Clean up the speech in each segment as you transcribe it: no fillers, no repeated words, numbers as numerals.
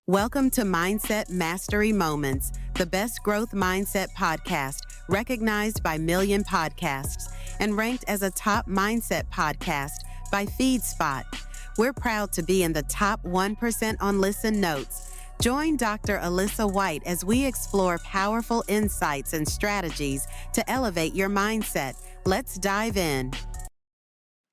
Welcome to Mindset Mastery Moments, the best growth mindset podcast recognized by Million Podcasts and ranked as a top mindset podcast by FeedSpot. We're proud to be in the top 1% on Listen Notes. Join Dr. Alisa Whyte as we explore powerful insights and strategies to elevate your mindset. Let's dive in.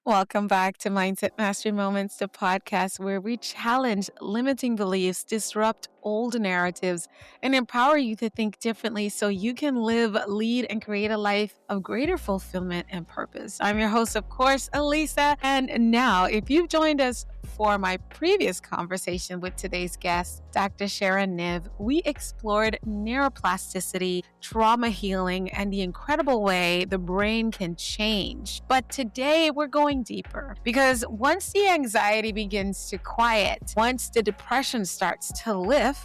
Welcome back to Mindset Mastery Moments, the podcast where we challenge limiting beliefs, disrupt old narratives, and empower you to think differently so you can live, lead, and create a life of greater fulfillment and purpose. I'm your host, of course, Alisa. And now, if you've joined us for my previous conversation with today's guest, Dr. Sharon Niv, we explored neuroplasticity, trauma healing, and the incredible way the brain can change. But today we're going deeper because once the anxiety begins to quiet, once the depression starts to lift,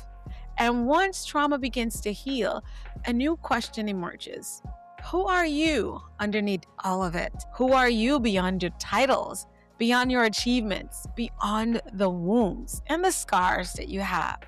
and once trauma begins to heal, a new question emerges. Who are you underneath all of it? Who are you beyond your titles, beyond your achievements, beyond the wounds and the scars that you have,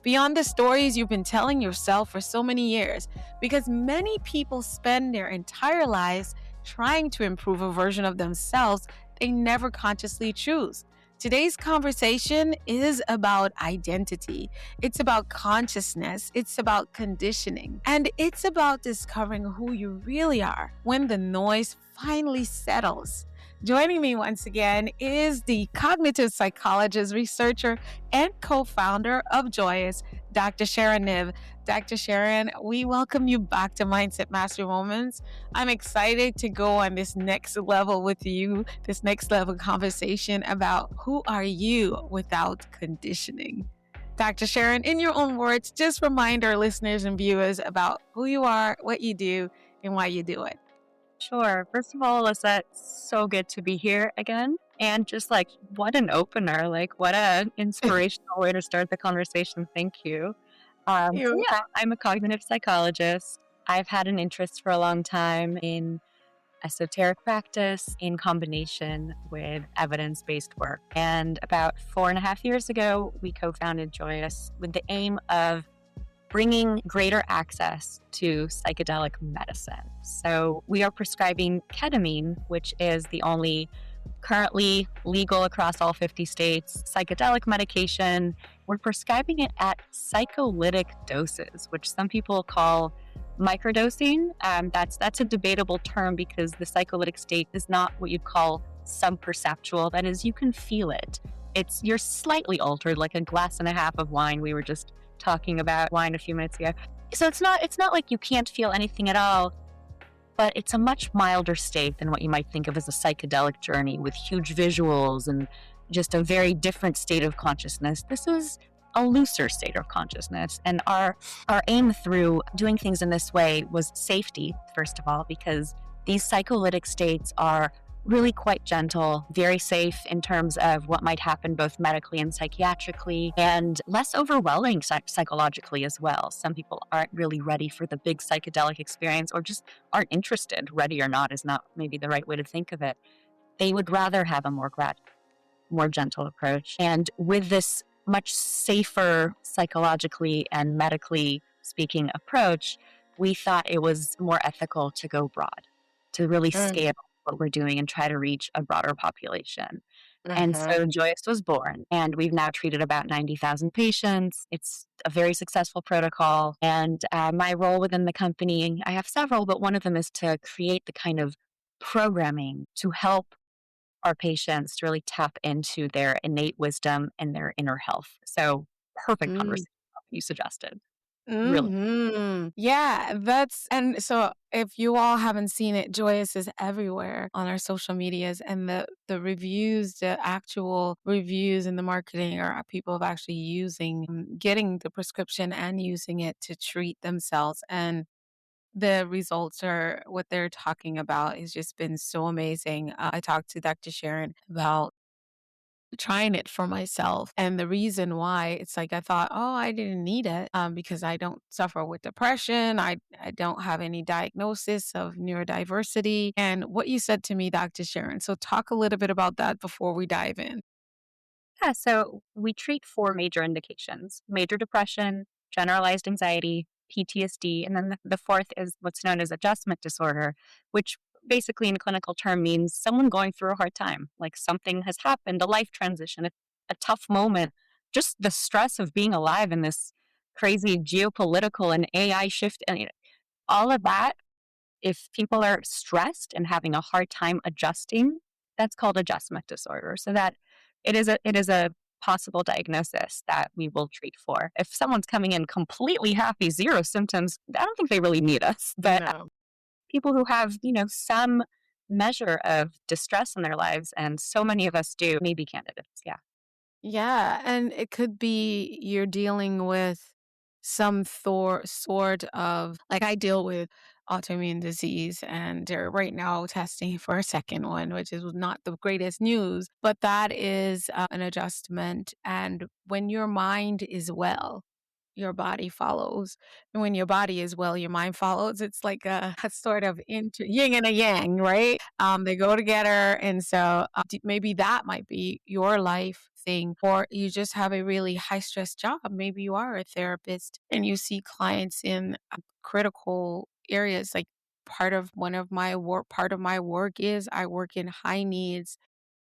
beyond the stories you've been telling yourself for so many years? Because many people spend their entire lives trying to improve a version of themselves they never consciously choose. Today's conversation is about identity. It's about consciousness. It's about conditioning. And it's about discovering who you really are when the noise finally settles. Joining me once again is the cognitive psychologist, researcher, and co-founder of Joyous, Dr. Sharon Niv. Dr. Sharon, we welcome you back to Mindset Mastery Moments. I'm excited to go on this next level with you, this next level conversation about who are you without conditioning. Dr. Sharon, in your own words, just remind our listeners and viewers about who you are, what you do, and why you do it. Sure. First of all, Alyssa, it's so good to be here again. And just what an opener. What an inspirational way to start the conversation. Thank you. I'm a cognitive psychologist. I've had an interest for a long time in esoteric practice in combination with evidence-based work. And about 4.5 years ago, we co-founded Joyous with the aim of bringing greater access to psychedelic medicine. So we are prescribing ketamine, which is the only currently legal across all 50 states psychedelic medication. We're prescribing it at psycholytic doses, which some people call microdosing. That's a debatable term because the psycholytic state is not what you'd call subperceptual. That is, you can feel it. You're slightly altered, like a glass and a half of wine. We were just talking about wine a few minutes ago. So it's not like you can't feel anything at all, but it's a much milder state than what you might think of as a psychedelic journey with huge visuals and just a very different state of consciousness. This is a looser state of consciousness. And our aim through doing things in this way was safety, first of all, because these psycholytic states are really quite gentle, very safe in terms of what might happen both medically and psychiatrically, and less overwhelming psychologically as well. Some people aren't really ready for the big psychedelic experience or just aren't interested. Ready or not is not maybe the right way to think of it. They would rather have a more gentle approach. And with this much safer psychologically and medically speaking approach, we thought it was more ethical to go broad, to really scale what we're doing and try to reach a broader population. And so Joyous was born, and we've now treated about 90,000 patients. It's a very successful protocol. And my role within the company, I have several, but one of them is to create the kind of programming to help our patients to really tap into their innate wisdom and their inner health. So perfect conversation you suggested. Really. Yeah, and so if you all haven't seen it, Joyous is everywhere on our social medias, and the reviews, the actual reviews and the marketing are people of actually getting the prescription and using it to treat themselves. And the results are what they're talking about has just been so amazing. I talked to Dr. Sharon about trying it for myself. And the reason why, it's like I thought, oh, I didn't need it because I don't suffer with depression. I don't have any diagnosis of neurodiversity. And what you said to me, Dr. Sharon. So talk a little bit about that before we dive in. Yeah, so we treat four major indications: major depression, generalized anxiety, PTSD, and then the fourth is what's known as adjustment disorder, which basically in clinical term means someone going through a hard time, like something has happened, a life transition, a tough moment, just the stress of being alive in this crazy geopolitical and AI shift, and all of that. If people are stressed and having a hard time adjusting, that's called adjustment disorder. So that it is a possible diagnosis that we will treat for. If someone's coming in completely happy, zero symptoms, I don't think they really need us. But No. people who have, some measure of distress in their lives, and so many of us do, may be candidates. Yeah. Yeah, and it could be you're dealing with some sort of like I deal with autoimmune disease, and they're right now testing for a second one, which is not the greatest news, but that is an adjustment. And when your mind is well, your body follows. And when your body is well, your mind follows. It's like a sort of yin and a yang, right? They go together. And so maybe that might be your life thing, or you just have a really high stress job. Maybe you are a therapist and you see clients in critical areas. Like part of my work is I work in high needs,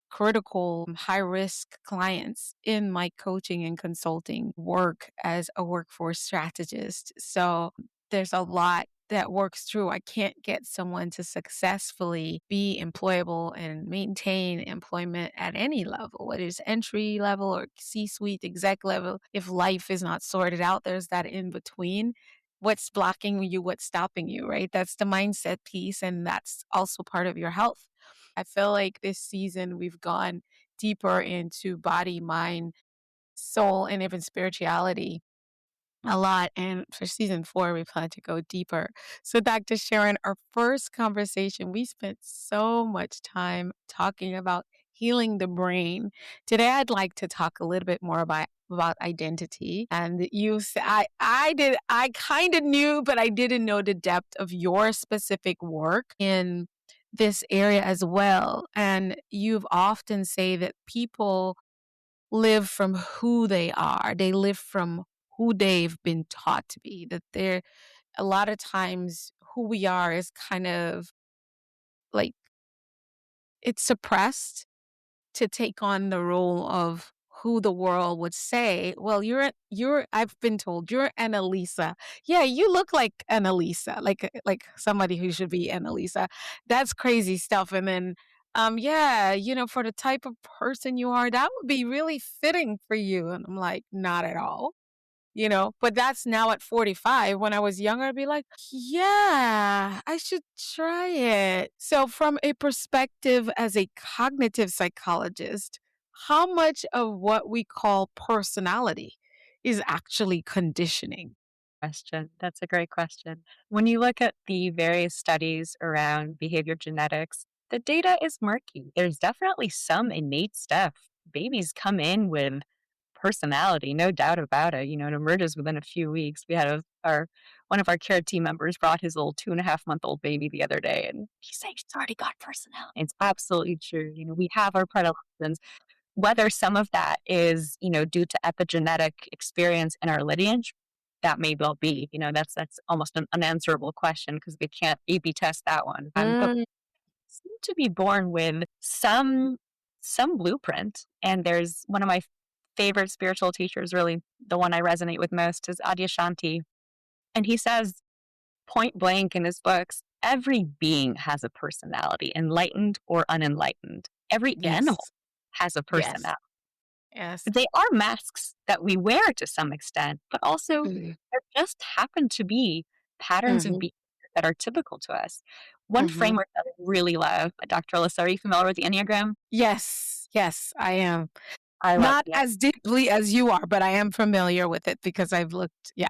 critical, high risk clients in my coaching and consulting work as a workforce strategist. So there's a lot that works through. I can't get someone to successfully be employable and maintain employment at any level, whether it's entry level or C suite exec level. If life is not sorted out, there's that in between. What's blocking you? What's stopping you, right? That's the mindset piece. And that's also part of your health. I feel like this season we've gone deeper into body, mind, soul, and even spirituality a lot. And for season 4, we plan to go deeper. So, Dr. Sharon, our first conversation, we spent so much time talking about healing the brain. Today, I'd like to talk a little bit more about identity. And I kind of knew, but I didn't know the depth of your specific work in this area as well. And you've often say that people live from who they are. They live from who they've been taught to be. That they're a lot of times who we are is kind of like it's suppressed to take on the role of who the world would say, well, I've been told you're an Alisa. Yeah, you look like an Alisa, like somebody who should be an Alisa. That's crazy stuff. And then yeah, for the type of person you are, that would be really fitting for you. And I'm like, not at all. But that's now at 45. When I was younger, I'd be like, yeah, I should try it. So, from a perspective as a cognitive psychologist, how much of what we call personality is actually conditioning? Question. That's a great question. When you look at the various studies around behavior genetics, the data is murky. There's definitely some innate stuff. Babies come in with personality, no doubt about it. It emerges within a few weeks. We had our one of our care team members brought his little 2.5-month-old baby the other day, and he's saying she's already got personality. It's absolutely true. We have our predilections. Whether some of that is, due to epigenetic experience in our lineage, that may well be. That's almost an unanswerable question because we can't A/B test that one. But Mm, seem to be born with some blueprint. And there's one of my favorite spiritual teachers, really the one I resonate with most, is Adyashanti, and he says point blank in his books, every being has a personality, enlightened or unenlightened. Every animal yes, has a yes, personality. yes. They are masks that we wear to some extent, but also Mhm, there just happen to be patterns of mhm, behavior that are typical to us. One mhm. framework that I really love, Dr. Alyssa, are you familiar with the Enneagram? Yes, yes, I am. I love Not the as deeply as you are, but I am familiar with it because I've looked. Yeah.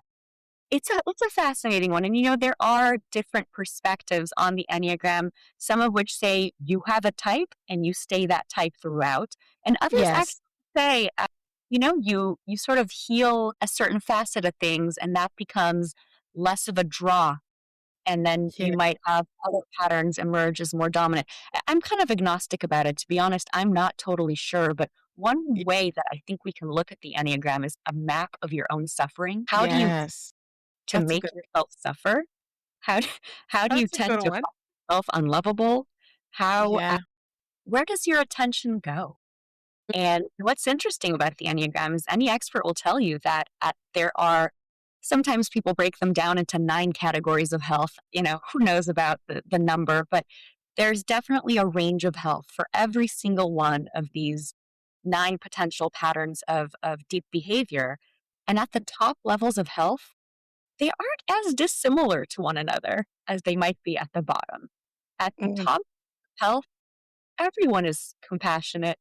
It's a fascinating one, and there are different perspectives on the Enneagram, some of which say you have a type and you stay that type throughout, and others Yes. actually say, you sort of heal a certain facet of things, and that becomes less of a draw, and then Yeah. you might have other patterns emerge as more dominant. I'm kind of agnostic about it, to be honest. I'm not totally sure, but one Y- way that I think we can look at the Enneagram is a map of your own suffering. How do you Yes. to That's a make good yourself suffer? How do, how do you that's a tend good to one. find yourself unlovable? How Yeah. where does your attention go? And what's interesting about the Enneagram is any expert will tell you that there are sometimes people break them down into 9 categories of health. Who knows about the number, but there's definitely a range of health for every single one of these 9 potential patterns of deep behavior. And at the top levels of health, they aren't as dissimilar to one another as they might be at the bottom. At the Mm, top of health, everyone is compassionate,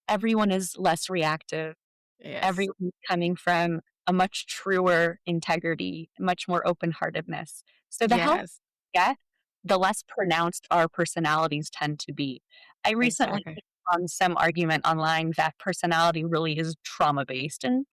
everyone is less reactive, yes. everyone's coming from a much truer integrity, much more open heartedness. So the health Yes. we get, the less pronounced our personalities tend to be. I recently Exactly. came on some argument online that personality really is trauma based. And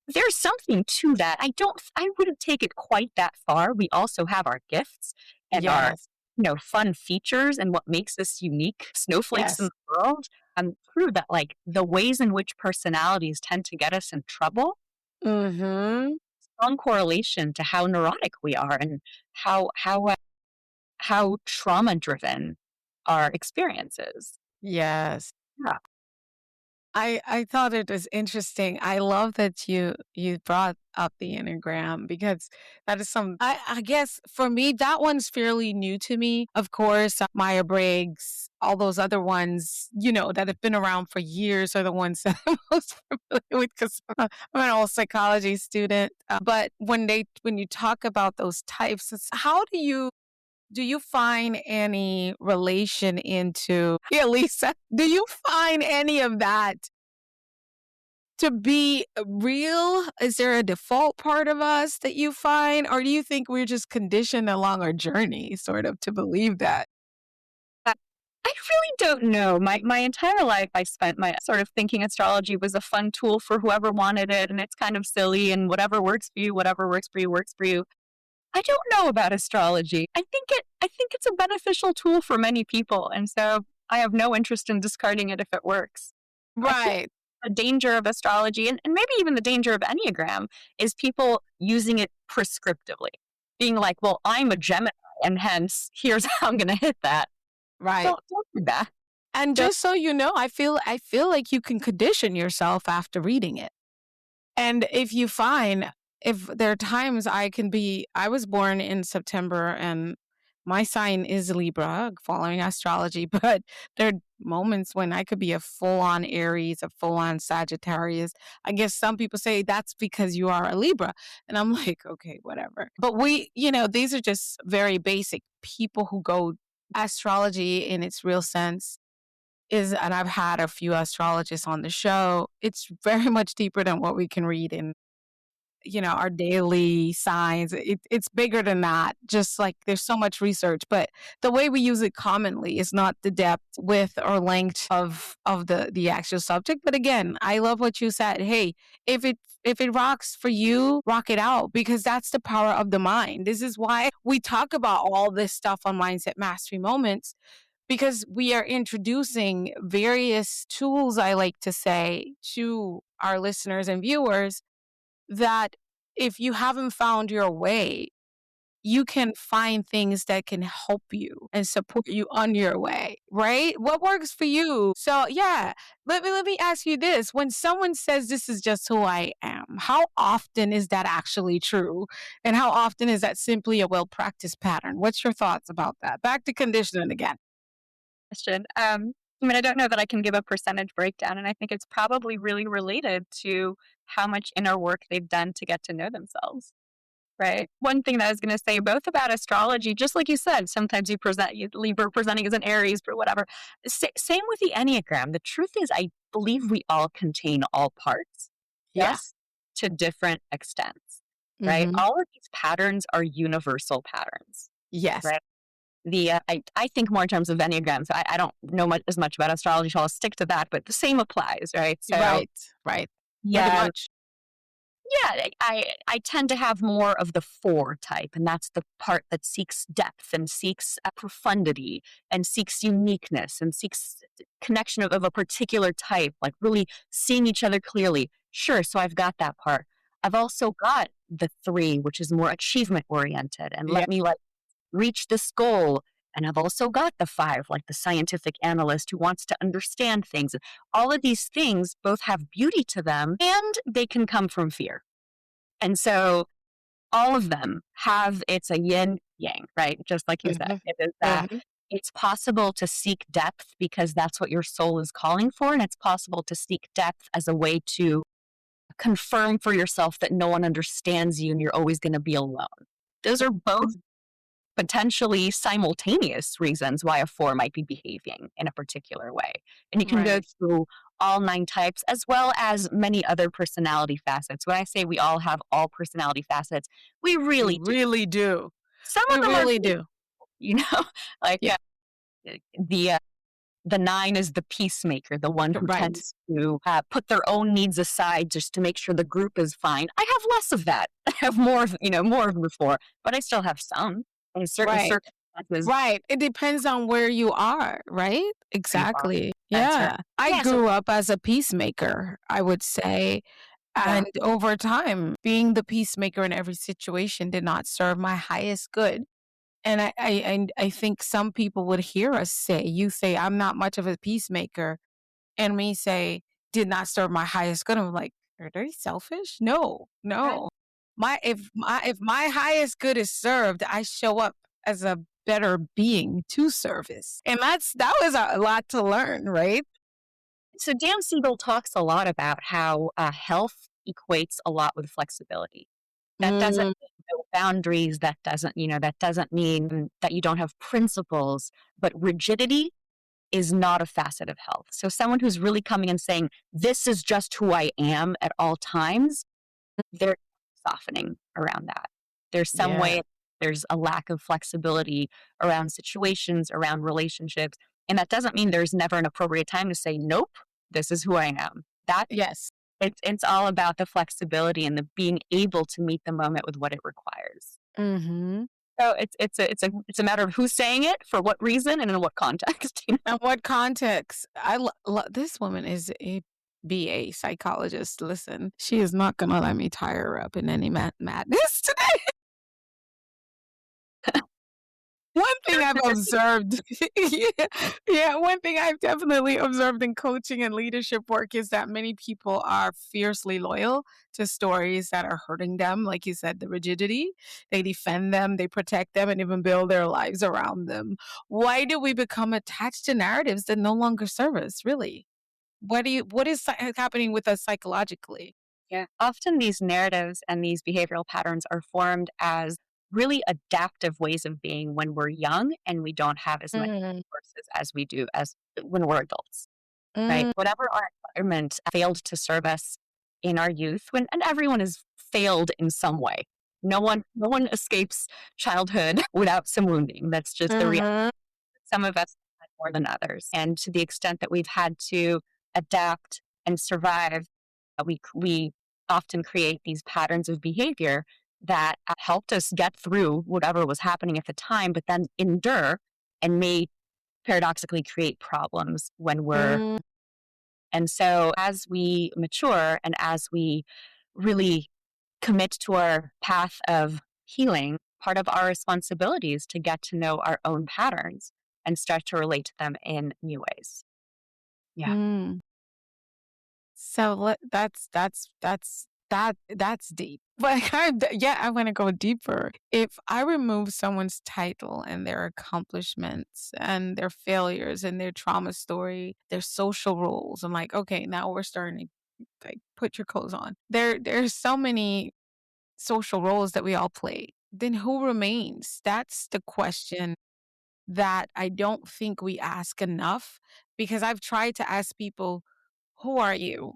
there's something to that. I wouldn't take it quite that far. We also have our gifts and our, Yes. fun features and what makes us unique snowflakes in Yes. the world. I'm true that like the ways in which personalities tend to get us in trouble, Mm-hmm. strong correlation to how neurotic we are and how trauma driven our experiences. Yes. Yeah. I thought it was interesting. I love that you brought up the Enneagram because that is I guess for me that one's fairly new to me. Of course, Myers-Briggs, all those other ones, that have been around for years are the ones that I'm most familiar with because I'm an old psychology student. But when you talk about those types, how do you find any relation into, yeah, Lisa, do you find any of that to be real? Is there a default part of us that you find? Or do you think we're just conditioned along our journey, sort of, to believe that? I I really don't know. My entire life, I spent my sort of thinking astrology was a fun tool for whoever wanted it, and it's kind of silly, and whatever works for you, whatever works for you, works for you. I don't know about astrology. I think it's a beneficial tool for many people, and so I have no interest in discarding it if it works. I think Right, the danger of astrology and maybe even the danger of Enneagram is people using it prescriptively, being like, well, I'm a Gemini, and hence here's how I'm going to hit that. right. Don't do that. And Don't just so you know, I feel like you can condition yourself after reading it. And if there are times I was born in September and my sign is Libra, following astrology, but there are moments when I could be a full on Aries, a full on Sagittarius. I guess some people say that's because you are a Libra. And I'm like, okay, whatever. But these are just very basic people who go astrology in its real sense and I've had a few astrologists on the show. It's very much deeper than what we can read in, our daily signs. It's bigger than that. Just like there's so much research, but the way we use it commonly is not the depth, width, or length of the actual subject. But again, I love what you said. Hey, if it rocks for you, rock it out because that's the power of the mind. This is why we talk about all this stuff on Mindset Mastery Moments because we are introducing various tools, I like to say, to our listeners and viewers that if you haven't found your way, you can find things that can help you and support you on your way, right? What works for you? So, yeah, let me ask you this. When someone says this is just who I am, how often is that actually true? And how often is that simply a well-practiced pattern? What's your thoughts about that? Back to conditioning again. question. I don't know that I can give a percentage breakdown, and I think it's probably really related to how much inner work they've done to get to know themselves. Right. One thing that I was going to say, both about astrology, just like you said, sometimes you Libra presenting as an Aries, or whatever. Same with the Enneagram. The truth is, I believe we all contain all parts, Yeah. just to different extents. Right. Hmm. All of these patterns are universal patterns. Yes. Right. I think more in terms of Enneagrams. I don't know as much about astrology, so I'll stick to that. But the same applies, right? So Right. Right. Pretty yeah, much. Yeah, I tend to have more of the 4 type, and that's the part that seeks depth and seeks profundity and seeks uniqueness and seeks connection of a particular type, like really seeing each other clearly. Sure, so I've got that part. I've also got the 3, which is more achievement oriented and Yeah. let me like reach this goal. And I've also got the 5, like the scientific analyst who wants to understand things. All of these things both have beauty to them and they can come from fear. And so all of them have it's a yin yang, right? Just like you said, Hmm. it is that Hmm. it's possible to seek depth because that's what your soul is calling for. And it's possible to seek depth as a way to confirm for yourself that no one understands you and you're always going to be alone. Those are both potentially simultaneous reasons why a 4 might be behaving in a particular way. And you can go Right. through all 9 types as well as many other personality facets. When I say we all have all personality facets, we We really do. really do. Some We of them are really good, do. you know, like Yeah. the uh, the 9 is the peacemaker, the one who Right. tends to put their own needs aside just to make sure the group is fine. I have less of that. I have more of, more of the 4, but I still have some in certain Right. circumstances. Right. It depends on where you are, right? You are. Exactly. That's right. Yeah. I Yeah, so grew up as a peacemaker, I would say. yeah. And over time, being the peacemaker in every situation did not serve my highest good. And I think some people would hear us say, you say, I'm not much of a peacemaker. And me say, did not serve my highest good. I'm like, are they selfish? No, Right. no. If my highest good is served, I show up as a better being to service. And that was a lot to learn, right? So Dan Siegel talks a lot about how health equates a lot with flexibility. That doesn't Mm, mean no boundaries. That doesn't mean that you don't have principles, but rigidity is not a facet of health. So someone who's really coming and saying, this is just who I am at all times, there's softening around that. There's some yeah. way, there's a lack of flexibility around situations, around relationships. And that doesn't mean there's never an appropriate time to say, nope, this is who I am. That Yes. it's all about the flexibility and the being able to meet the moment with what it requires. Mm-hmm. So it's a matter of who's saying it, for what reason, and in what context. And what context? This woman is a BA psychologist. Listen, she is not going to let me tie her up in any madness today. One thing I've observed, yeah, yeah, one thing I've definitely observed in coaching and leadership work is that many people are fiercely loyal to stories that are hurting them. Like you said, the rigidity, they defend them, they protect them, and even build their lives around them. Why do we become attached to narratives that no longer serve us, really? What is happening with us psychologically? Yeah. Often these narratives and these behavioral patterns are formed as really adaptive ways of being when we're young and we don't have as many Mm, resources as we do as when we're adults, right? mm, Whatever our environment failed to serve us in our youth, and everyone has failed in some way. No one escapes childhood without some wounding. That's just the reality. mhm, Some of us had more than others. And to the extent that we've had to adapt and survive, we often create these patterns of behavior that helped us get through whatever was happening at the time, but then endure and may paradoxically create problems when we're. mm, And so as we mature and as we really commit to our path of healing, part of our responsibility is to get to know our own patterns and start to relate to them in new ways. Yeah. mm. So that's deep. But yeah, I want to go deeper. If I remove someone's title and their accomplishments and their failures and their trauma story, their social roles, I'm like, okay, now we're starting to like put your clothes on. There's so many social roles that we all play. Then who remains? That's the question that I don't think we ask enough because I've tried to ask people, who are you?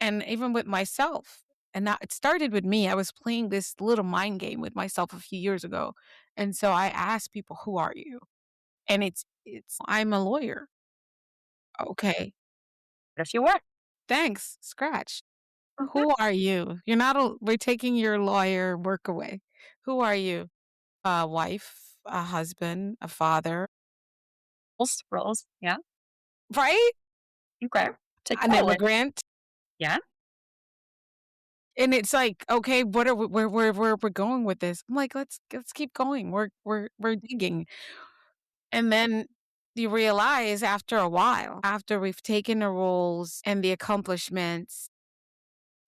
And even with myself. And now it started with me. I was playing this little mind game with myself a few years ago. And so I asked people, who are you? And it's I'm a lawyer. Okay. But if you were, Thanks. Scratch. Who are you? You're not we're taking your lawyer work away. Who are you? A wife, a husband, a father, Roles. Yeah. right? Okay. Take An that away. immigrant. Yeah. And it's like, okay, what are we, where we're going with this? I'm like, let's keep going. We're digging. And then you realize after a while, after we've taken the roles and the accomplishments,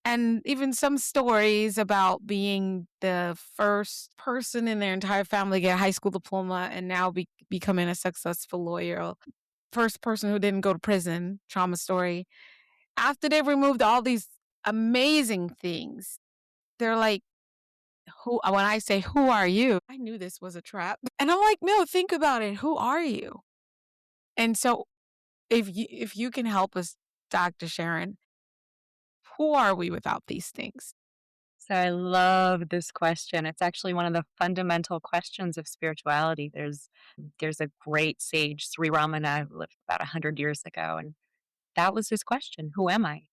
and even some stories about being the first person in their entire family to get a high school diploma and now becoming a successful lawyer, first person who didn't go to prison, trauma story. After they removed all these amazing things, they're like, who, when I say, who are you? I knew this was a trap. And I'm like, no, think about it. Who are you? And so if you can help us, Dr. Sharon, who are we without these things? So I love this question. It's actually one of the fundamental questions of spirituality. There's a great sage, Sri Ramana, who lived about 100 years ago, and that was his question: Who am I?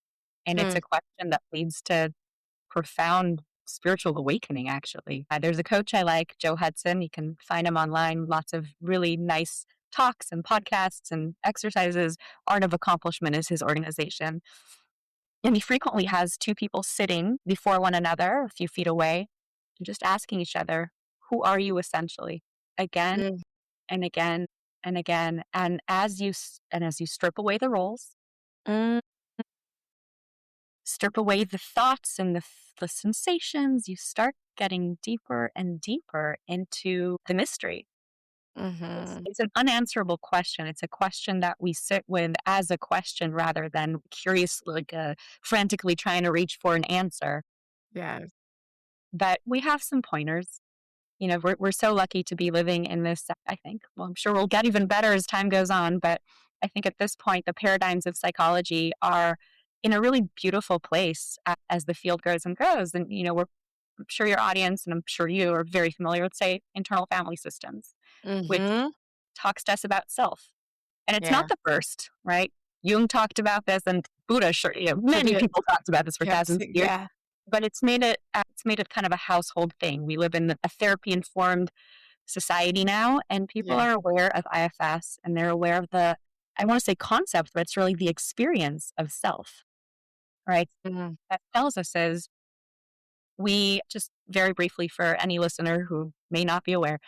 And it's Mm, a question that leads to profound spiritual awakening. Actually, there's a coach I like, Joe Hudson. You can find him online. Lots of really nice talks and podcasts and exercises. Art of Accomplishment is his organization. And he frequently has two people sitting before one another a few feet away and just asking each other, who are you essentially? Again mm, and again and again. And as you strip away the roles, mm, strip away the thoughts and the sensations, you start getting deeper and deeper into the mystery. mhm. It's an unanswerable question. It's a question that we sit with as a question rather than curious, like frantically trying to reach for an answer. Yes. But we have some pointers. You know, we're so lucky to be living in this, I think. Well, I'm sure we'll get even better as time goes on, but I think at this point, the paradigms of psychology are in a really beautiful place as the field grows and grows. And, you know, I'm sure your audience and I'm sure you are very familiar with, say, internal family systems, which Mhm. talks to us about self. And it's Yeah. not the first, right? Jung talked about this and Buddha, sure, you know, She many did. people talked about this for Kept thousands of years, yeah. but it's made it kind of a household thing. We live in a therapy informed society now, and people Yeah. are aware of IFS and they're aware of I want to say concept, but it's really the experience of self, right? Mm, That tells us is we just very briefly for any listener who may not be aware,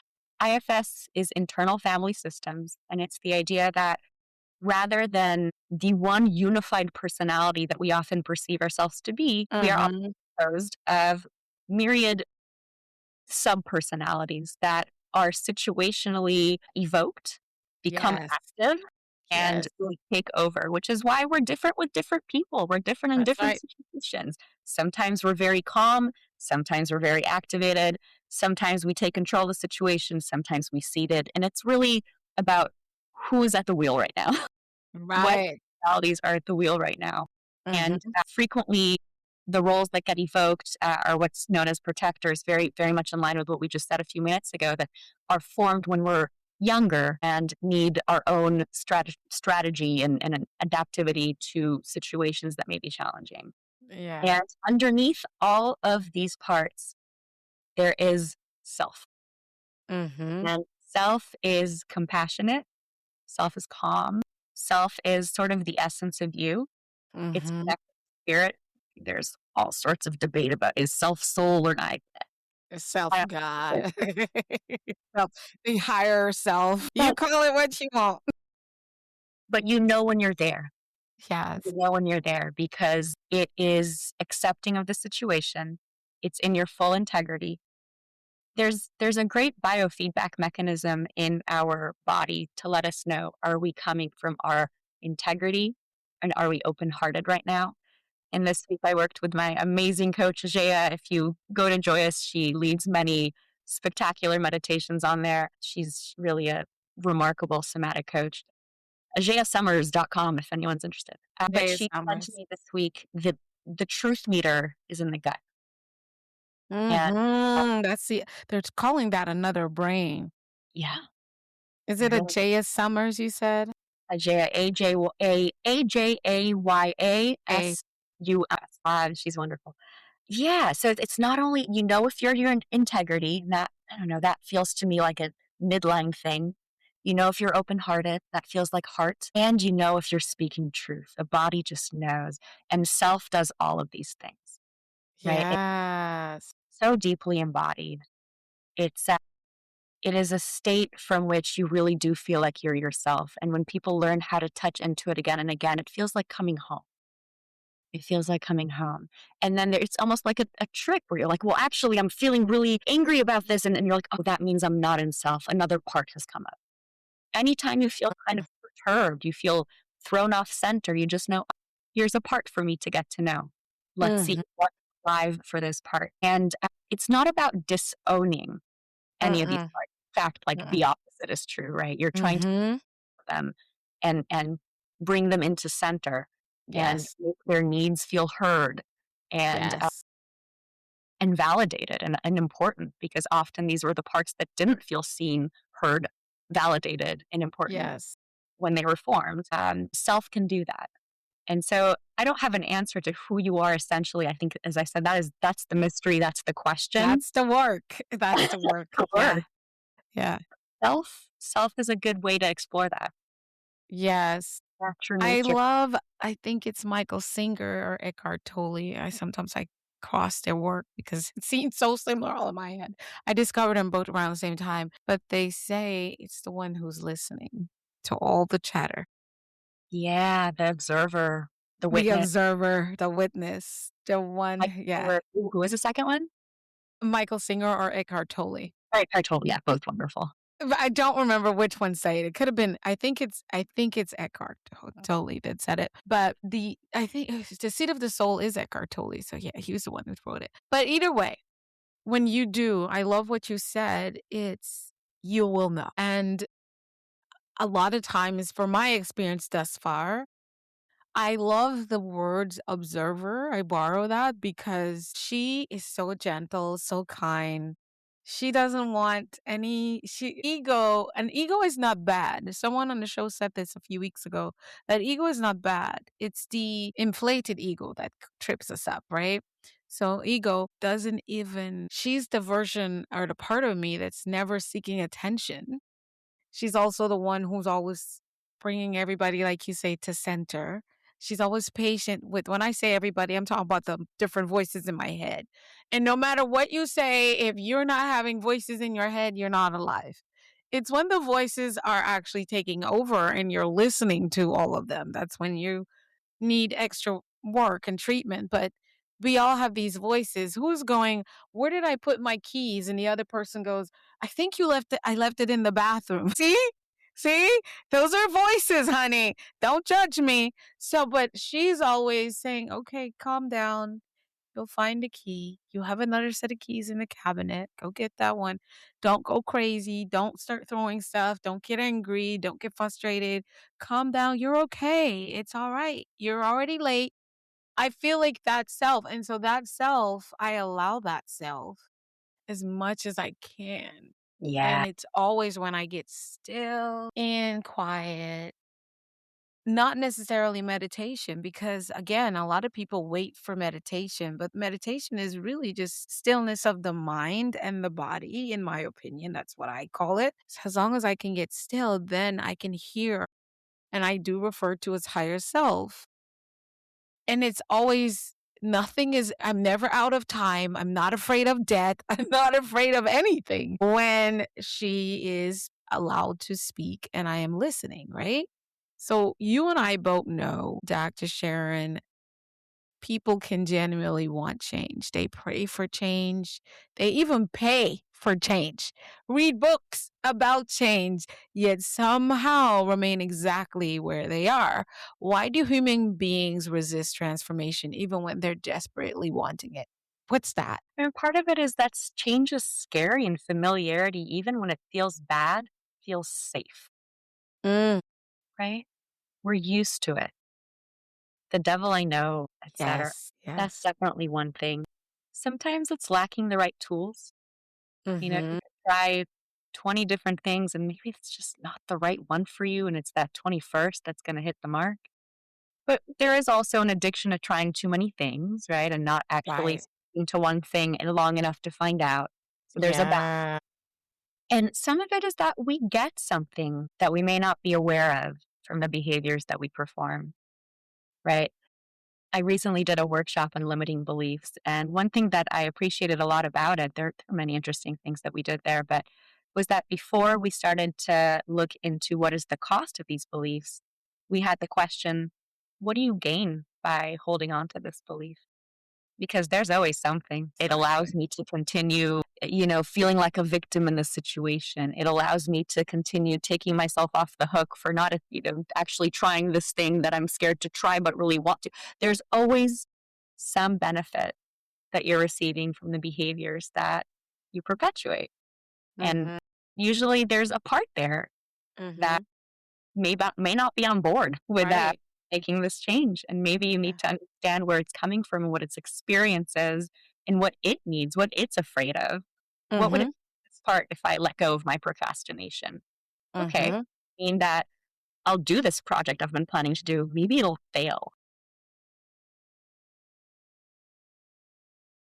IFS is internal family systems, and it's the idea that rather than the one unified personality that we often perceive ourselves to be, we are mhm. composed of myriad subpersonalities that are situationally evoked, become Yes. active, and Yes. really take over, which is why we're different with different people. We're different in That's different right. situations. Sometimes we're very calm, sometimes we're very activated, sometimes we take control of the situation, sometimes we cede it. And it's really about who is at the wheel right now. What Right. personalities are at the wheel right now? And Mhm. frequently, the roles that get evoked are what's known as protectors, very, very much in line with what we just said a few minutes ago, that are formed when we're younger and need our own strategy and an adaptivity to situations that may be challenging. Yeah. And underneath all of these parts, there is self. Mhm. And self is compassionate, self is calm, self is sort of the essence of you. It's Mhm. connected to spirit. There's all sorts of debate about is self soul or not. I Self-God. Self the higher self. You call it what you want. but you know when you're there. You Yes. know when you're there because it is accepting of the situation. It's in your full integrity. There's a great biofeedback mechanism in our body to let us know, are we coming from our integrity and are we open hearted right now? And this week I worked with my amazing coach, Ajaya. If you go to Joyous, she leads many spectacular meditations on there. She's really a remarkable somatic coach. AjayaSummers.com if anyone's interested. But Jay she said to Summers. me this week that the truth meter is in the gut. And Mhm. They're calling that another brain. yeah, Is it a really, J.S. Summers, you said? Ajaya, A AJAYAS You she's wonderful. Yeah, so it's not only if you're your integrity, that I don't know, that feels to me like a midline thing. If you're open-hearted, that feels like heart, and if you're speaking truth. The body just knows, and self does all of these things, right? It's Yes. so deeply embodied. It's it is a state from which you really do feel like you're yourself, and when people learn how to touch into it again and again, it feels like coming home. It feels like coming home. And then it's almost like a trick where you're like, well, actually, I'm feeling really angry about this. And you're like, oh, that means I'm not in self. Another part has come up. Anytime you feel kind of perturbed, you feel thrown off center, you just know, "Oh, here's a part for me to get to know. Let's see Mhm. what's alive for this part." And it's not about disowning any of these Mm-mm. parts. In fact, like Mm-mm. the opposite is true, right? You're trying to Mhm. them and bring them into center and Yes. make their needs feel heard and Yes. and validated and important, because often these were the parts that didn't feel seen, heard, validated, and important Yes. when they were formed. Self can do that. And so I don't have an answer to who you are essentially. I think, as I said, that's the mystery, that's the question. That's the work. That's the work. The Yeah. word. Yeah. Self is a good way to explore that. Yes. That true I nature. love I think it's Michael Singer or Eckhart Tolle. I cross their work because it seems so similar all in my head. I discovered them both around the same time, but they say it's the one who's listening to all the chatter. Yeah, the observer, the The witness. observer, the witness, the Like, one yeah. who is the second one? Michael Singer or Eckhart Tolle. Right, I totally, yeah, both wonderful. But I don't remember which one said it. It could have been I think it's Eckhart Tolle that said it. But I think The Seat of the Soul is Eckhart Tolle. So yeah, he was the one who wrote it. But either way, when you do, I love what you said. It's you will know. And a lot of times, from my experience thus far, I love the words observer. I borrow that because she is so gentle, so kind. She doesn't want any and ego is not bad. Someone on the show said this a few weeks ago that ego is not bad. It's the inflated ego that trips us up, right? So ego doesn't even she's the version or the part of me that's never seeking attention. She's also the one who's always bringing everybody, like you say, to center. She's always patient with when I say everybody, I'm talking about the different voices in my head. And no matter what you say, if you're not having voices in your head, you're not alive. It's when the voices are actually taking over and you're listening to all of them. That's when you need extra work and treatment, but we all have these voices. Who's going, "Where did I put my keys?" And the other person goes, I left it in the bathroom." See? See? Those are voices, honey. Don't judge me. So, but she's always saying, "Okay, calm down. You'll find a key. You have another set of keys in the cabinet. Go get that one. Don't go crazy. Don't start throwing stuff. Don't get angry. Don't get frustrated. Calm down. You're okay. It's all right. You're already late." I feel like that self. And so that self, I allow that self as much as I can. Yeah. And it's always when I get still and quiet, not necessarily meditation, because again, a lot of people wait for meditation, but meditation is really just stillness of the mind and the body, in my opinion. That's what I call it. So as long as I can get still, then I can hear. And I do refer to as higher self. And it's always I'm never out of time. I'm not afraid of death. I'm not afraid of anything when she is allowed to speak and I am listening, right? So you and I both know, Dr. Sharon, people can genuinely want change. They pray for change. They even pay for change, read books about change, yet somehow remain exactly where they are. Why do human beings resist transformation even when they're desperately wanting it? What's that? And part of it is that change is scary, and familiarity, even when it feels bad, feels safe, Mm, right? We're used to it. The devil I know, etc. yes, That's yes. definitely one thing. Sometimes it's lacking the right tools. You Mm-hmm. can try 20 different things and maybe it's just not the right one for you, and it's that 21st that's going to hit the mark. But there is also an addiction to trying too many things, right? And not actually Right. sticking to one thing and long enough to find out. So there's a balance. Yeah. And some of it is that we get something that we may not be aware of from the behaviors that we perform, right? I recently did a workshop on limiting beliefs. And one thing that I appreciated a lot about it, there are many interesting things that we did there, but was that before we started to look into what is the cost of these beliefs, we had the question, what do you gain by holding on to this belief? Because there's always something. It allows Exactly. me to continue, feeling like a victim in the situation. It allows me to continue taking myself off the hook for not, actually trying this thing that I'm scared to try but really want to. There's always some benefit that you're receiving from the behaviors that you perpetuate. And Mhm. usually there's a part there that Mhm. may not be on board with that Right. making this change. And maybe you need Yeah. to understand where it's coming from and what its experience is and what it needs, what it's afraid of. What would it Mhm. this part if I let go of my procrastination? Okay. Mhm. Mean that I'll do this project I've been planning to do. Maybe it'll fail,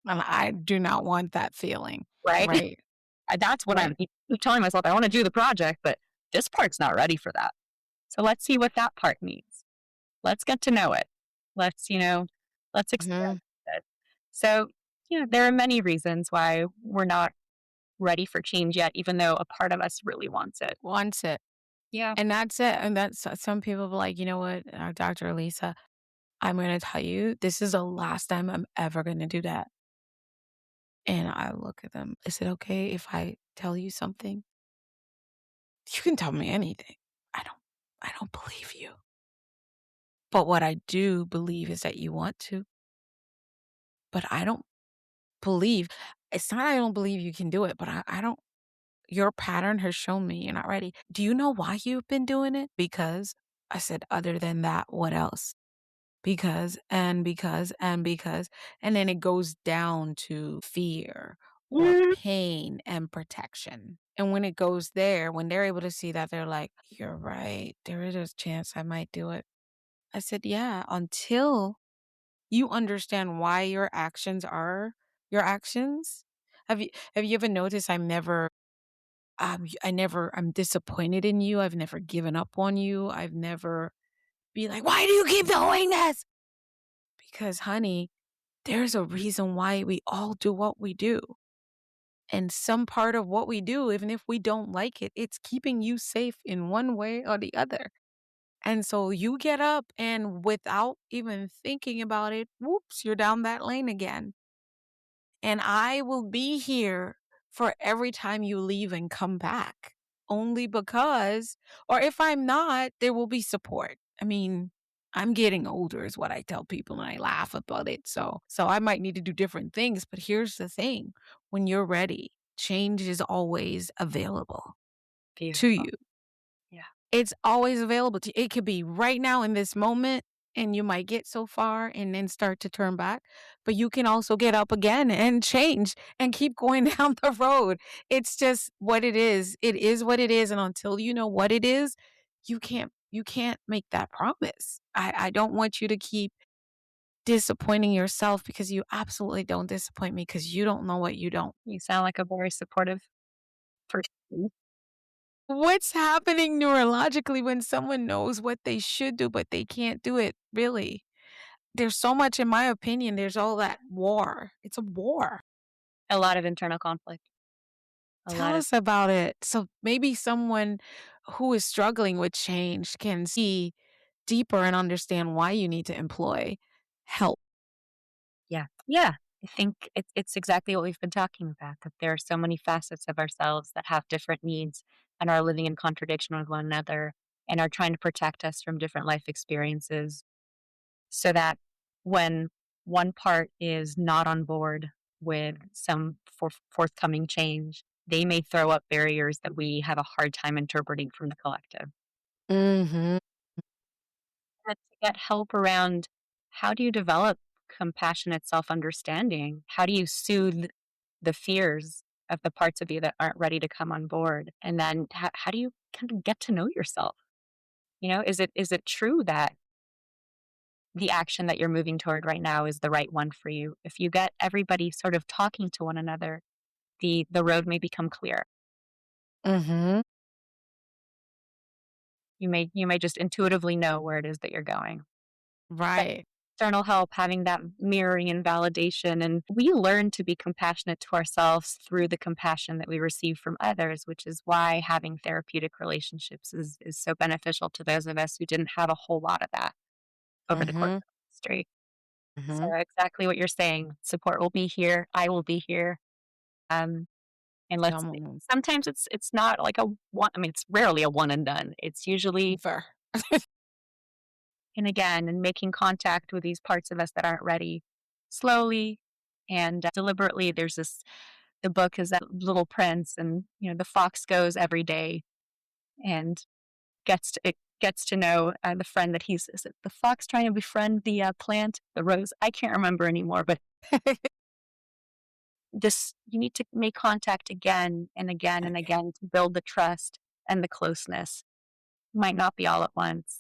And I do not want that feeling. right? Right. That's what I'm Right. keep telling myself. I want to do the project, but this part's not ready for that. So let's see what that part needs. Let's get to know it. Let's, let's experiment Mhm. with it. So, there are many reasons why we're not ready for change yet, even though a part of us really wants it. Wants it. Yeah. And that's it. And that's some people be like, you know what, Dr. Alisa, I'm going to tell you, this is the last time I'm ever going to do that. And I look at them. Is it okay if I tell you something? You can tell me anything. I don't I don't believe you. But what I do believe is that you want to, but I don't believe it's not I don't believe you can do it, but I don't your pattern has shown me you're not ready. Do you know why you've been doing it? Because I said, other than that, what else? Because, and then it goes down to fear or Mm, pain and protection. And when it goes there, when they're able to see that, they're like, you're right. There is a chance I might do it. I said, yeah, until you understand why your actions are your actions. Have you ever noticed I'm disappointed in you. I've never given up on you. I've never be like, why do you keep doing this? Because honey, there's a reason why we all do what we do. And some part of what we do, even if we don't like it, it's keeping you safe in one way or the other. And so you get up and without even thinking about it, whoops, you're down that lane again. And I will be here for every time you leave and come back. Only because, or if I'm not, there will be support. I mean, I'm getting older is what I tell people and I laugh about it. So I might need to do different things, but here's the thing. When you're ready, change is always available to beautiful. you. Yeah. It's always available to you. It could be right now in this moment, and you might get so far and then start to turn back, but you can also get up again and change and keep going down the road. It's just what it is. It is what it is, and until you know what it is, you can't make that promise. I don't want you to keep disappointing yourself because you absolutely don't disappoint me because you don't know what you don't. You sound like a very supportive person. What's happening neurologically when someone knows what they should do, but they can't do it, really? There's so much, in my opinion, there's all that war. It's a war. A lot of internal conflict. A Tell lot of us about it. So maybe someone who is struggling with change can see deeper and understand why you need to employ help. Yeah. Yeah. I think it's exactly what we've been talking about, that there are so many facets of ourselves that have different needs and are living in contradiction with one another and are trying to protect us from different life experiences so that when one part is not on board with some forthcoming change, they may throw up barriers that we have a hard time interpreting from the collective. Mhm. To get help around how do you develop compassionate self understanding? How do you soothe the fears of the parts of you that aren't ready to come on board? And then how do you kind of get to know yourself? Is it true that the action that you're moving toward right now is the right one for you. If you get everybody sort of talking to one another, the road may become clear. Mm-hmm. You may just intuitively know where it is that you're going. That Right. external help, having that mirroring and validation, and we learn to be compassionate to ourselves through the compassion that we receive from others, which is why having therapeutic relationships is so beneficial to those of us who didn't have a whole lot of that over the course Mm-hmm. of history. So Mm-hmm. exactly what you're saying. Support will be here. I will be here. Um, and let's. Um, Sometimes it's not like a one. I mean, it's rarely a one and done. It's usually Ver. and again and making contact with these parts of us that aren't ready, slowly and deliberately. There's this. The book is that Little Prince, and the fox goes every day and gets to know the friend that he's. Is it the fox trying to befriend the plant, the rose? I can't remember anymore, but this you need to make contact again and again and again to build the trust and the closeness. Might not be all at once.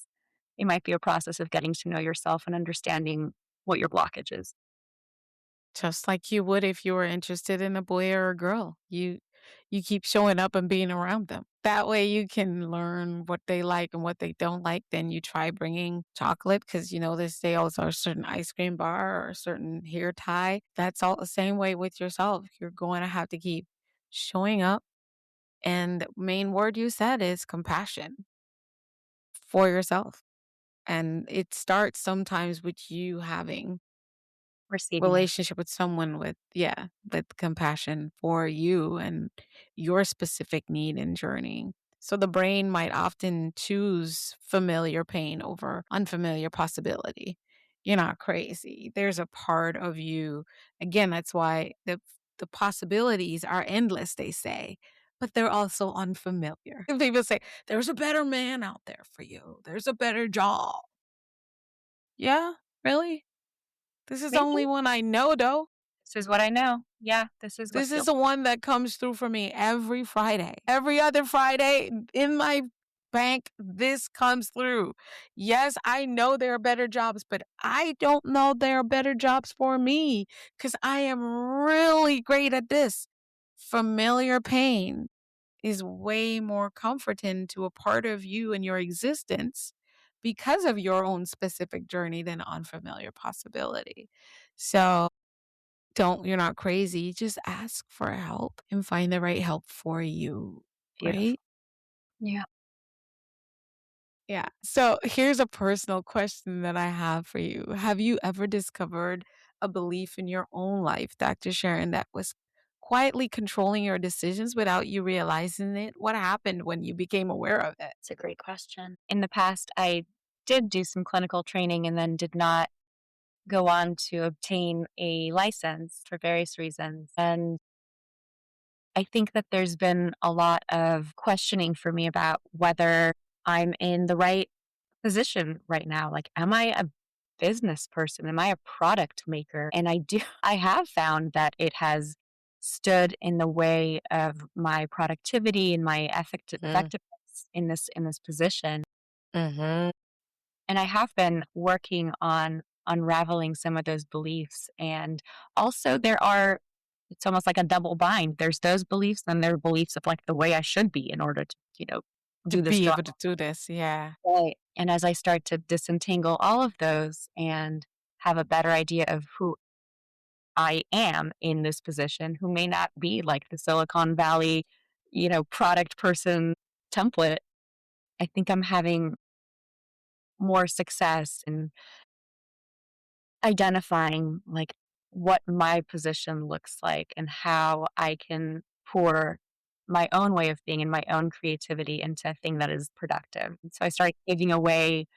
It might be a process of getting to know yourself and understanding what your blockage is. Just like you would if you were interested in a boy or a girl. You keep showing up and being around them. That way you can learn what they like and what they don't like. Then you try bringing chocolate because you know this day also a certain ice cream bar or a certain hair tie. That's all the same way with yourself. You're going to have to keep showing up. And the main word you said is compassion for yourself. And it starts sometimes with you having Receiving it. relationship with someone with compassion for you and your specific need and journey. So the brain might often choose familiar pain over unfamiliar possibility. You're not crazy. There's a part of you. Again, that's why the possibilities are endless, they say, but they're also unfamiliar. People say, there's a better man out there for you. There's a better job. Yeah, really? This is the Maybe only one I know, though. this is what I know. Yeah, this is what This is feels the one that comes through for me every Friday. Every other Friday in my bank, this comes through. Yes, I know there are better jobs, but I don't know there are better jobs for me because I am really great at this. Familiar pain is way more comforting to a part of you and your existence because of your own specific journey than unfamiliar possibility. So, you're not crazy. Just ask for help and find the right help for you, beautiful. right? Yeah, Yeah. So here's a personal question that I have for you. Have you ever discovered a belief in your own life, Dr. Sharon, that was quietly controlling your decisions without you realizing it? What happened when you became aware of it? it's a great question. In the past, I did do some clinical training and then did not go on to obtain a license for various reasons. And I think that there's been a lot of questioning for me about whether I'm in the right position right now. Like, am I a business person? Am I a product maker? And I have found that it has stood in the way of my productivity and my effectiveness in this position. Mm-hmm. And I have been working on unraveling some of those beliefs. And also, it's almost like a double bind. There's those beliefs, and there are beliefs of like the way I should be in order to, To do this be job. able to do this. Yeah. Right. And as I start to disentangle all of those and have a better idea of who I am in this position, who may not be like the Silicon Valley, product person template, I think I'm having more success in identifying like what my position looks like and how I can pour my own way of being and my own creativity into a thing that is productive. And so I started giving away,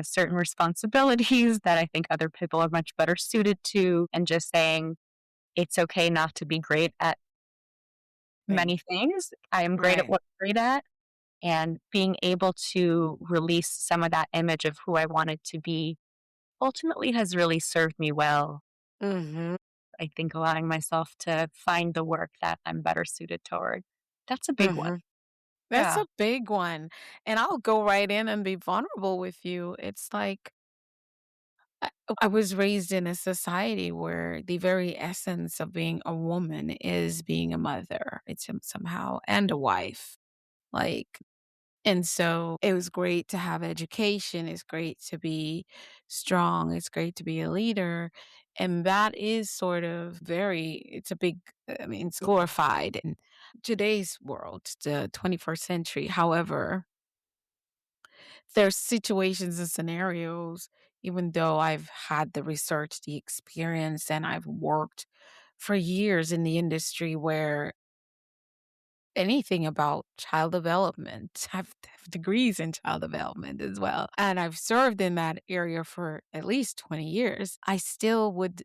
certain responsibilities that I think other people are much better suited to, and just saying it's okay not to be great at Thing. many things. I am great at Right. what I'm great at. And being able to release some of that image of who I wanted to be ultimately has really served me well. Mm-hmm. I think allowing myself to find the work that I'm better suited toward. That's a big one. Mm-hmm. That's Yeah. a big one. And I'll go right in and be vulnerable with you. It's like I I was raised in a society where the very essence of being a woman is being a mother. It's somehow and a wife. Like, and so it was great to have education. It's great to be strong. It's great to be a leader. And that is sort of it's a big, I mean, it's glorified in today's world, the 21st century. However, there's situations and scenarios, even though I've had the research, the experience, and I've worked for years in the industry where anything about child development, have degrees in child development as well. And I've served in that area for at least 20 years. I still would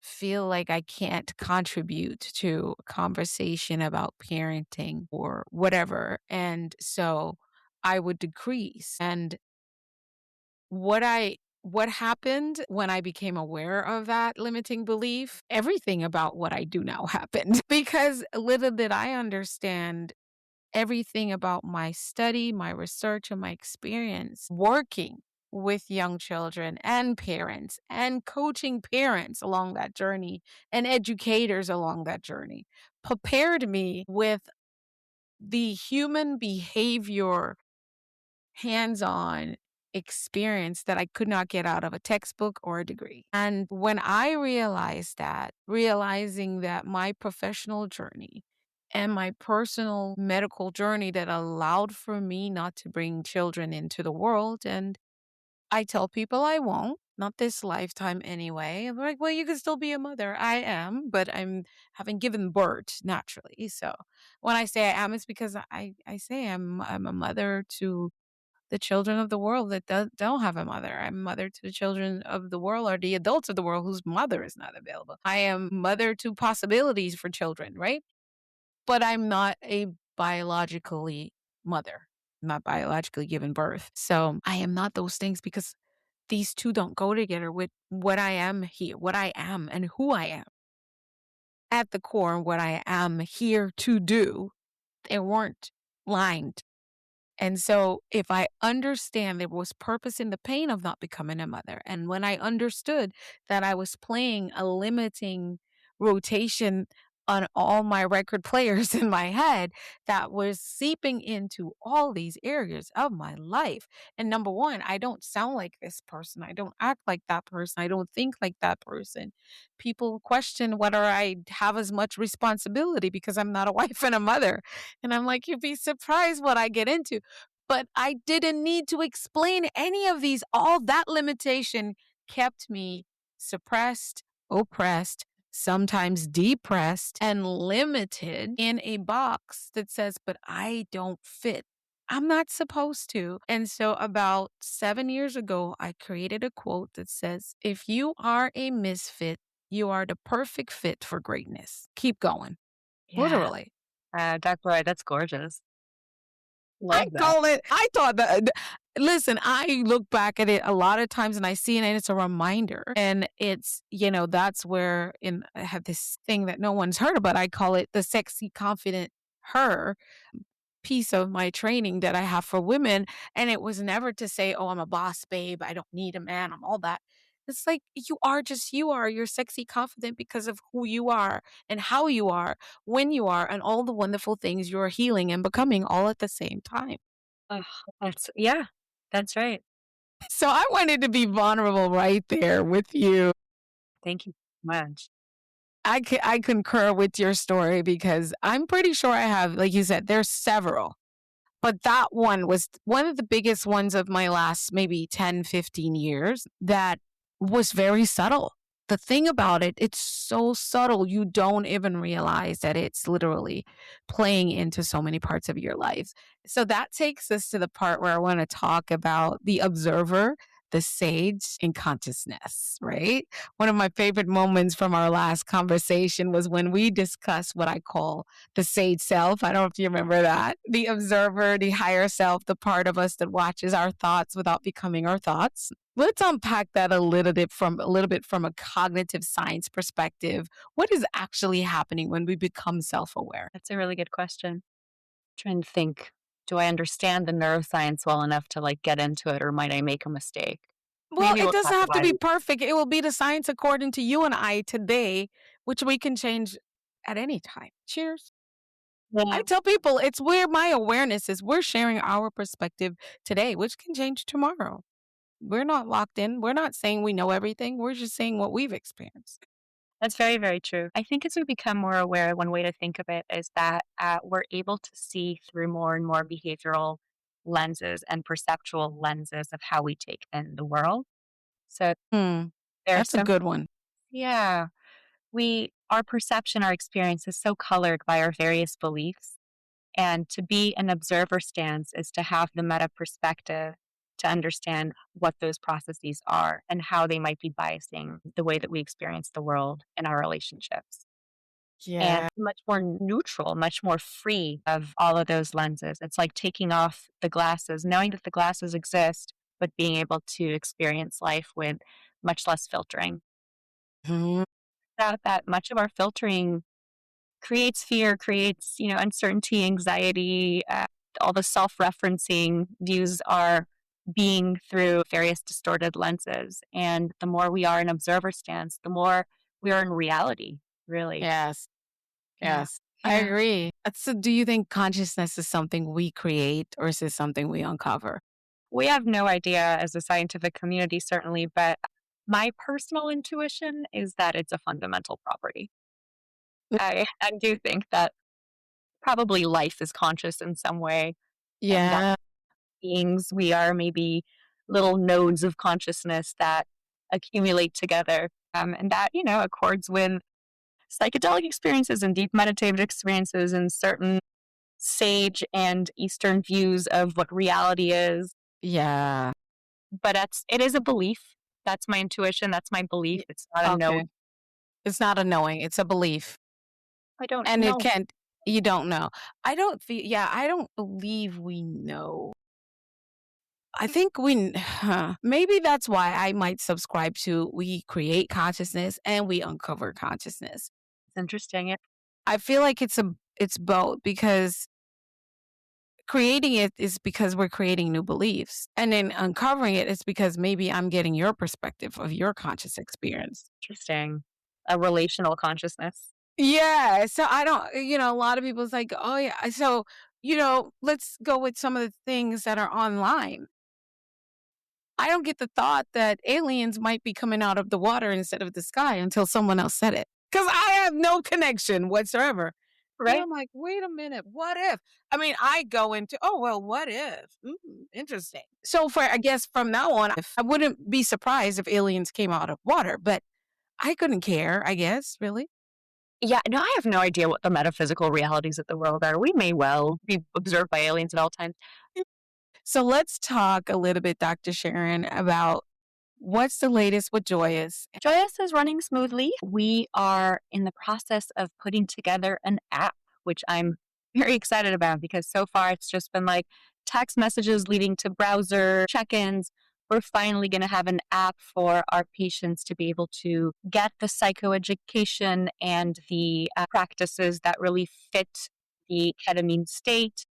feel like I can't contribute to a conversation about parenting or whatever. And so I would decrease. And what happened when I became aware of that limiting belief? Everything about what I do now happened because little did I understand everything about my study, my research, and my experience working with young children and parents and coaching parents along that journey and educators along that journey prepared me with the human behavior hands-on experience that I could not get out of a textbook or a degree. And when I realized that, realizing that my professional journey and my personal medical journey that allowed for me not to bring children into the world, and I tell people I won't, not this lifetime anyway. I'm like, well, you can still be a mother. I am, but I'm having given birth naturally. So when I say I am, it's because I say I'm a mother to the children of the world that don't have a mother. I'm mother to the children of the world or the adults of the world whose mother is not available. I am mother to possibilities for children, right? But I'm not a biologically mother, not biologically given birth. So I am not those things because these two don't go together with what I am here, what I am and who I am. At the core, what I am here to do, they weren't lined. And so if I understand there was purpose in the pain of not becoming a mother, and when I understood that I was playing a limiting rotation on all my record players in my head that was seeping into all these areas of my life. And number one, I don't sound like this person. I don't act like that person. I don't think like that person. People question whether I have as much responsibility because I'm not a wife and a mother. And I'm like, you'd be surprised what I get into. But I didn't need to explain any of these. All that limitation kept me suppressed, oppressed, sometimes depressed, and limited in a box that says, but I don't fit. I'm not supposed to. And so, about 7 years ago, I created a quote that says, if you are a misfit, you are the perfect fit for greatness. Keep going. Yeah. Literally. Dr. Wright, that's gorgeous. I Love that. call it I thought that listen, I look back at it a lot of times and I see it and it's a reminder. And it's, that's where I have this thing that no one's heard about. I call it the sexy, confident her piece of my training that I have for women. And it was never to say, oh, I'm a boss babe. I don't need a man. I'm all that. It's like you are just you are. You're sexy confident because of who you are and how you are, when you are, and all the wonderful things you're healing and becoming all at the same time. Ugh, yeah, that's right. So I wanted to be vulnerable right there with you. Thank you so much. I concur with your story because I'm pretty sure I have, like you said, there's several. But that one was one of the biggest ones of my last maybe 10, 15 years that was very subtle. The thing about it, it's so subtle, you don't even realize that it's literally playing into so many parts of your life. So that takes us to the part where I want to talk about the observer, the sage, and consciousness, right? One of my favorite moments from our last conversation was when we discussed what I call the sage self. I don't know if you remember that. The observer, the higher self, the part of us that watches our thoughts without becoming our thoughts. Let's unpack that a little bit from a cognitive science perspective. What is actually happening when we become self-aware? That's a really good question. Trying to think, do I understand the neuroscience well enough to like get into it or might I make a mistake? Well, Maybe it we'll doesn't talk have to about be it. perfect. It will be the science according to you and I today, which we can change at any time. Cheers. I Yeah, tell people it's where my awareness is. We're sharing our perspective today, which can change tomorrow. We're not locked in. We're not saying we know everything. We're just saying what we've experienced. that's very, very true. I think as we become more aware, one way to think of it is that we're able to see through more and more behavioral lenses and perceptual lenses of how we take in the world. So Hmm. there are That's a some, good one. yeah, our perception, our experience is so colored by our various beliefs. And to be an observer stance is to have the meta perspective to understand what those processes are and how they might be biasing the way that we experience the world and our relationships. And Yeah. much more neutral, much more free of all of those lenses. It's like taking off the glasses, knowing that the glasses exist, but being able to experience life with much less filtering. Mhm. Without that, much of our filtering creates fear, creates, uncertainty, anxiety, all the self-referencing views are being through various distorted lenses. And the more we are in observer stance, the more we are in reality, really. Yes. Yeah. Yes. I Yeah. agree. So, do you think consciousness is something we create or is it something we uncover? We have no idea as a scientific community, certainly, but my personal intuition is that it's a fundamental property. I do think that probably life is conscious in some way, and that Yeah. beings. We are maybe little nodes of consciousness that accumulate together. And that, accords with psychedelic experiences and deep meditative experiences and certain sage and Eastern views of what reality is. Yeah. But it is a belief. That's my intuition. That's my belief. Y- It's not a no. Okay. It's not a knowing, it's a belief. I don't And it know. can't, you don't know. I don't believe we know. I think maybe that's why I might subscribe to we create consciousness and we uncover consciousness. It's interesting. I feel like it's both because creating it is because we're creating new beliefs. And then uncovering it is because maybe I'm getting your perspective of your conscious experience. Interesting. A relational consciousness. Yeah. So I don't, a lot of people's like, oh, yeah. So, let's go with some of the things that are online. I don't get the thought that aliens might be coming out of the water instead of the sky until someone else said it. Because I have no connection whatsoever. And Right? I'm like, wait a minute, what if? I mean, I go into, oh, well, what if? Interesting. So, I guess from now on, I wouldn't be surprised if aliens came out of water, but I couldn't care, I guess, really. Yeah, no, I have no idea what the metaphysical realities of the world are. We may well be observed by aliens at all times. So, let's talk a little bit, Dr. Sharon, about what's the latest with Joyous. Joyous is running smoothly. We are in the process of putting together an app, which I'm very excited about because so far it's just been like text messages leading to browser check ins. We're finally going to have an app for our patients to be able to get the psychoeducation and the practices that really fit the ketamine state.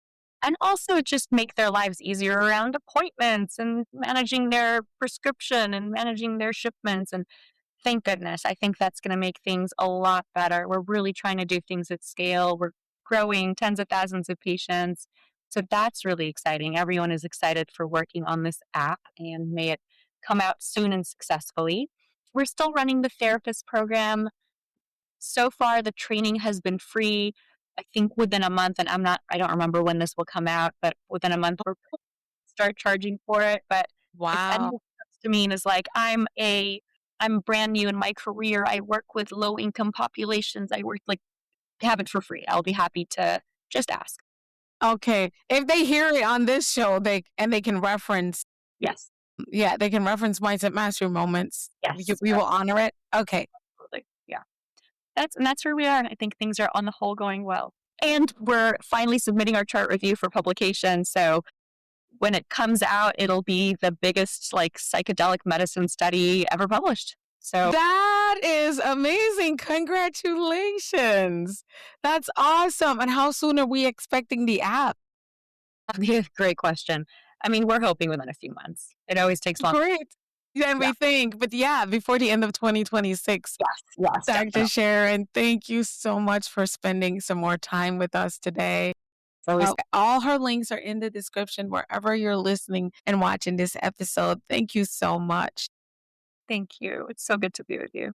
And also just make their lives easier around appointments and managing their prescription and managing their shipments. And thank goodness, I think that's going to make things a lot better. We're really trying to do things at scale. We're growing tens of thousands of patients. So that's really exciting. Everyone is excited for working on this app and may it come out soon and successfully. We're still running the therapist program. So far, the training has been free. I think within a month, and I don't remember when this will come out, but within a month, we'll start charging for it. But if anyone Wow. comes to me and is like, I'm brand new in my career. I work with low income populations. I work like have it for free. I'll be happy to just ask. Okay. If they hear it on this show, they can reference, Yes. yeah, they can reference Mindset Mastery Moments. Yes. We will honor it. Okay. Absolutely. Yeah. That's where we are. And I think things are on the whole going well. And we're finally submitting our chart review for publication. So when it comes out, it'll be the biggest like psychedelic medicine study ever published. So That is amazing. Congratulations. That's awesome. And how soon are we expecting the app? great question. I mean, we're hoping within a few months. It always takes long. Great. than Yeah. we think. But yeah, before the end of 2026. Yes, Dr. definitely. Sharon, thank you so much for spending some more time with us today. It's always All her links are in the description wherever you're listening and watching this episode. Thank you so much. Thank you. It's so good to be with you.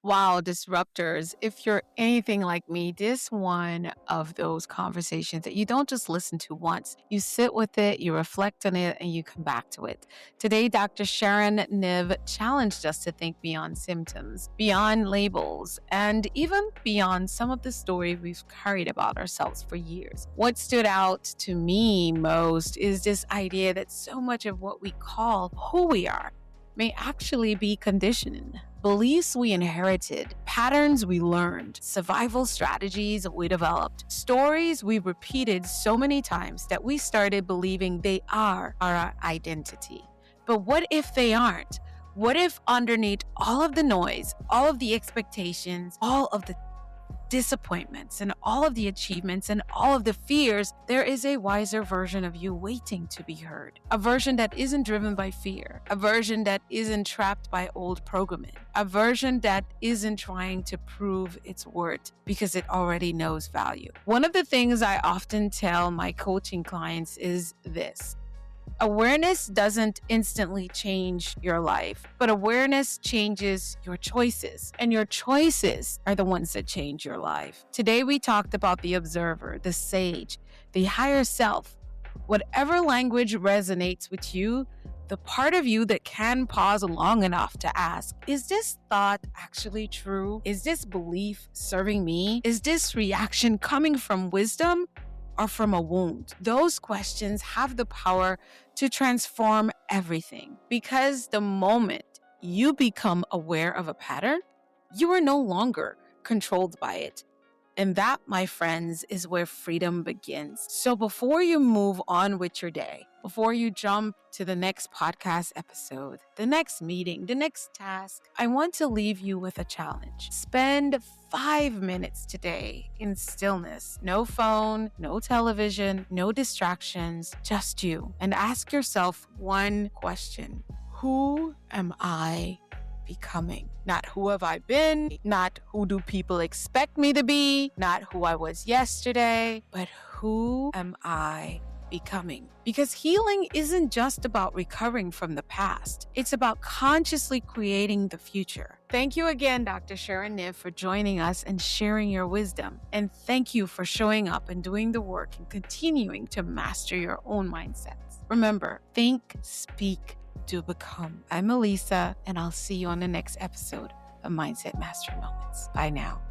Wow, disruptors. If you're anything like me, this one of those conversations that you don't just listen to once. You sit with it, you reflect on it, and you come back to it. Today, Dr. Sharon Niv challenged us to think beyond symptoms, beyond labels, and even beyond some of the story we've carried about ourselves for years. What stood out to me most is this idea that so much of what we call who we are may actually be conditioning. Beliefs we inherited, patterns we learned, survival strategies we developed, stories we repeated so many times that we started believing they are our identity. But what if they aren't? What if underneath all of the noise, all of the expectations, all of the disappointments and all of the achievements and all of the fears, there is a wiser version of you waiting to be heard. A version that isn't driven by fear, a version that isn't trapped by old programming, a version that isn't trying to prove its worth because it already knows value. One of the things I often tell my coaching clients is this: awareness doesn't instantly change your life, but awareness changes your choices, and your choices are the ones that change your life. Today, we talked about the observer, the sage, the higher self. Whatever language resonates with you, the part of you that can pause long enough to ask, is this thought actually true? Is this belief serving me? Is this reaction coming from wisdom or from a wound? Those questions have the power to transform everything, because the moment you become aware of a pattern, you are no longer controlled by it. And that, my friends, is where freedom begins. So before you move on with your day, before you jump to the next podcast episode, the next meeting, the next task, I want to leave you with a challenge. Spend 5 minutes today in stillness. No phone, no television, no distractions, just you. And ask yourself one question: who am I becoming? Not who have I been, not who do people expect me to be, not who I was yesterday, but who am I becoming? Because healing isn't just about recovering from the past. It's about consciously creating the future. Thank you again, Dr. Sharon Niv, for joining us and sharing your wisdom. And thank you for showing up and doing the work and continuing to master your own mindsets. Remember, think, speak, to become. I'm Alisa, and I'll see you on the next episode of Mindset Mastery Moments. Bye now.